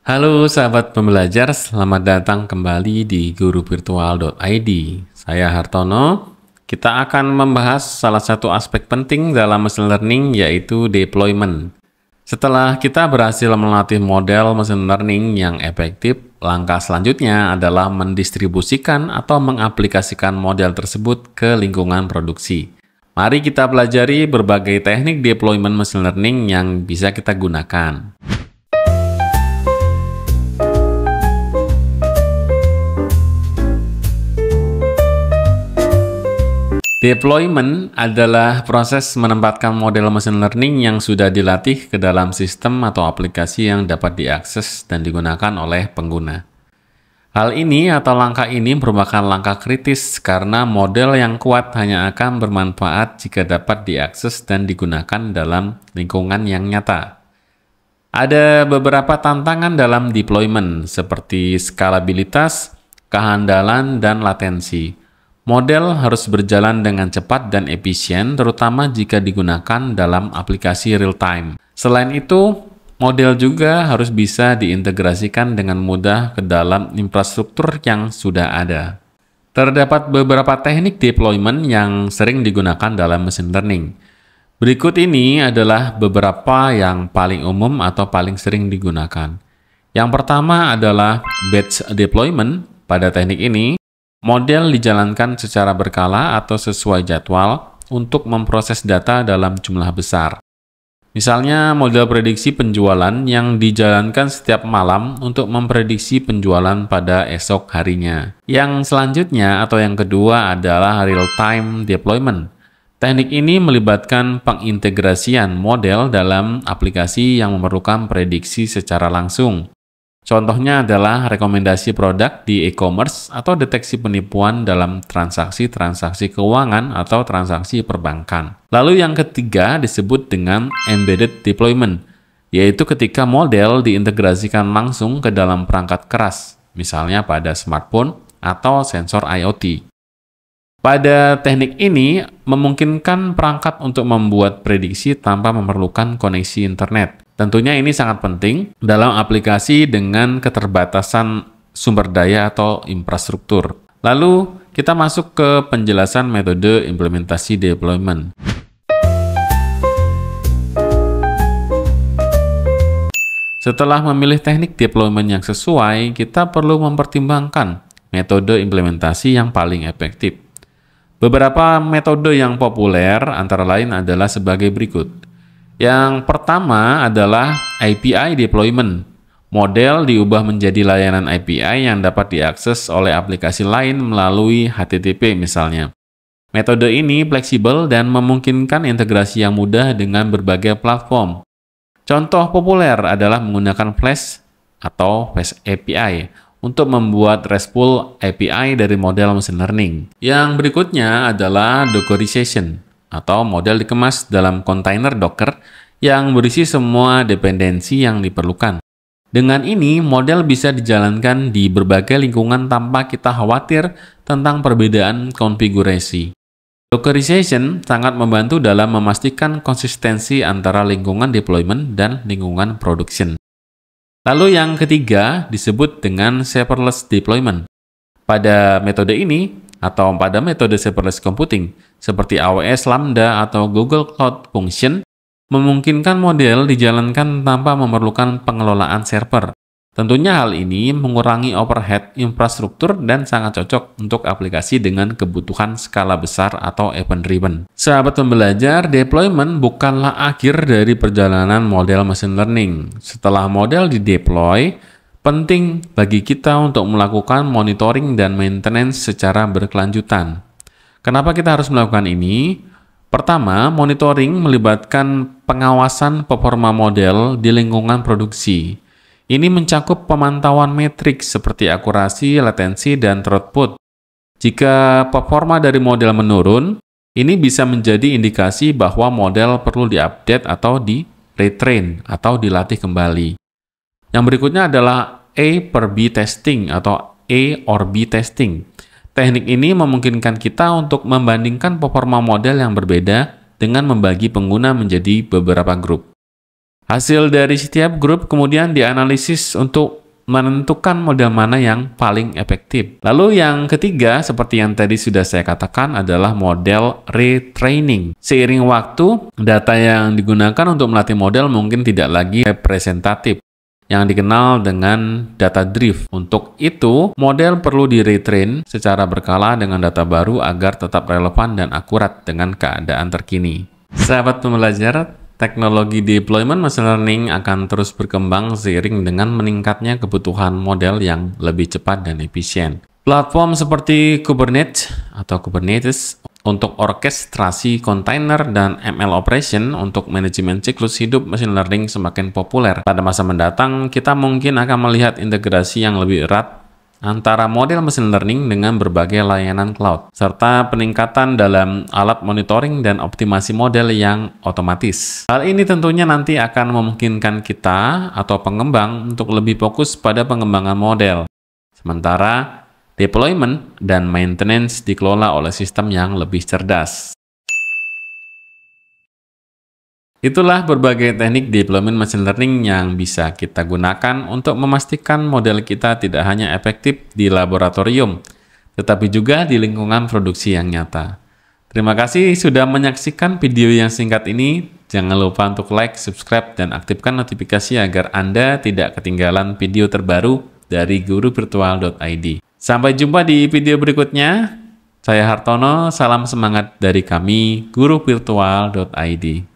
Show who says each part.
Speaker 1: Halo sahabat pembelajar, selamat datang kembali di guruvirtual.id. Saya Hartono. Kita akan membahas salah satu aspek penting dalam machine learning, yaitu deployment. Setelah kita berhasil melatih model machine learning yang efektif, langkah selanjutnya adalah mendistribusikan atau mengaplikasikan model tersebut ke lingkungan produksi. Mari kita pelajari berbagai teknik deployment machine learning yang bisa kita gunakan. Deployment adalah proses menempatkan model machine learning yang sudah dilatih ke dalam sistem atau aplikasi yang dapat diakses dan digunakan oleh pengguna. Hal ini atau langkah ini merupakan langkah kritis karena model yang kuat hanya akan bermanfaat jika dapat diakses dan digunakan dalam lingkungan yang nyata. Ada beberapa tantangan dalam deployment seperti skalabilitas, kehandalan, dan latensi. Model harus berjalan dengan cepat dan efisien, terutama jika digunakan dalam aplikasi real-time. Selain itu, model juga harus bisa diintegrasikan dengan mudah ke dalam infrastruktur yang sudah ada. Terdapat beberapa teknik deployment yang sering digunakan dalam machine learning. Berikut ini adalah beberapa yang paling umum atau paling sering digunakan. Yang pertama adalah batch deployment. Pada teknik ini, model dijalankan secara berkala atau sesuai jadwal untuk memproses data dalam jumlah besar. Misalnya, model prediksi penjualan yang dijalankan setiap malam untuk memprediksi penjualan pada esok harinya. Yang selanjutnya atau yang kedua adalah real-time deployment. Teknik ini melibatkan pengintegrasian model dalam aplikasi yang memerlukan prediksi secara langsung. Contohnya adalah rekomendasi produk di e-commerce atau deteksi penipuan dalam transaksi-transaksi keuangan atau transaksi perbankan. Lalu yang ketiga disebut dengan embedded deployment, yaitu ketika model diintegrasikan langsung ke dalam perangkat keras, misalnya pada smartphone atau sensor IoT. Pada teknik ini memungkinkan perangkat untuk membuat prediksi tanpa memerlukan koneksi internet. Tentunya ini sangat penting dalam aplikasi dengan keterbatasan sumber daya atau infrastruktur. Lalu kita masuk ke penjelasan metode implementasi deployment. Setelah memilih teknik deployment yang sesuai, kita perlu mempertimbangkan metode implementasi yang paling efektif. Beberapa metode yang populer antara lain adalah sebagai berikut. Yang pertama adalah API deployment. Model diubah menjadi layanan API yang dapat diakses oleh aplikasi lain melalui HTTP misalnya. Metode ini fleksibel dan memungkinkan integrasi yang mudah dengan berbagai platform. Contoh populer adalah menggunakan Flash atau Fast API untuk membuat RESTful API dari model machine learning. Yang berikutnya adalah Dockerization, atau model dikemas dalam kontainer Docker yang berisi semua dependensi yang diperlukan. Dengan ini, model bisa dijalankan di berbagai lingkungan tanpa kita khawatir tentang perbedaan konfigurasi. Dockerization sangat membantu dalam memastikan konsistensi antara lingkungan deployment dan lingkungan production. Lalu yang ketiga disebut dengan serverless deployment. Pada metode ini, atau pada metode serverless computing, seperti AWS Lambda atau Google Cloud Function, memungkinkan model dijalankan tanpa memerlukan pengelolaan server. Tentunya hal ini mengurangi overhead infrastruktur dan sangat cocok untuk aplikasi dengan kebutuhan skala besar atau event-driven. Sahabat pembelajar, deployment bukanlah akhir dari perjalanan model machine learning. Setelah model dideploy, penting bagi kita untuk melakukan monitoring dan maintenance secara berkelanjutan. Kenapa kita harus melakukan ini? Pertama, monitoring melibatkan pengawasan performa model di lingkungan produksi. Ini mencakup pemantauan metrik seperti akurasi, latensi, dan throughput. Jika performa dari model menurun, ini bisa menjadi indikasi bahwa model perlu diupdate atau di-retrain atau dilatih kembali. Yang berikutnya adalah A per B testing atau A or B testing. Teknik ini memungkinkan kita untuk membandingkan performa model yang berbeda dengan membagi pengguna menjadi beberapa grup. Hasil dari setiap grup kemudian dianalisis untuk menentukan model mana yang paling efektif. Lalu yang ketiga, seperti yang tadi sudah saya katakan, adalah model retraining. Seiring waktu, data yang digunakan untuk melatih model mungkin tidak lagi representatif, yang dikenal dengan data drift. Untuk itu, model perlu di-retrain secara berkala dengan data baru agar tetap relevan dan akurat dengan keadaan terkini. Sahabat pembelajar, teknologi deployment machine learning akan terus berkembang seiring dengan meningkatnya kebutuhan model yang lebih cepat dan efisien. Platform seperti Kubernetes untuk orkestrasi kontainer dan ML operation untuk manajemen siklus hidup machine learning semakin populer. Pada masa mendatang, kita mungkin akan melihat integrasi yang lebih erat antara model machine learning dengan berbagai layanan cloud, serta peningkatan dalam alat monitoring dan optimasi model yang otomatis. Hal ini tentunya nanti akan memungkinkan kita atau pengembang untuk lebih fokus pada pengembangan model, sementara deployment dan maintenance dikelola oleh sistem yang lebih cerdas. Itulah berbagai teknik deployment machine learning yang bisa kita gunakan untuk memastikan model kita tidak hanya efektif di laboratorium, tetapi juga di lingkungan produksi yang nyata. Terima kasih sudah menyaksikan video yang singkat ini. Jangan lupa untuk like, subscribe, dan aktifkan notifikasi agar Anda tidak ketinggalan video terbaru dari guruvirtual.id. Sampai jumpa di video berikutnya. Saya Hartono, salam semangat dari kami, guruvirtual.id.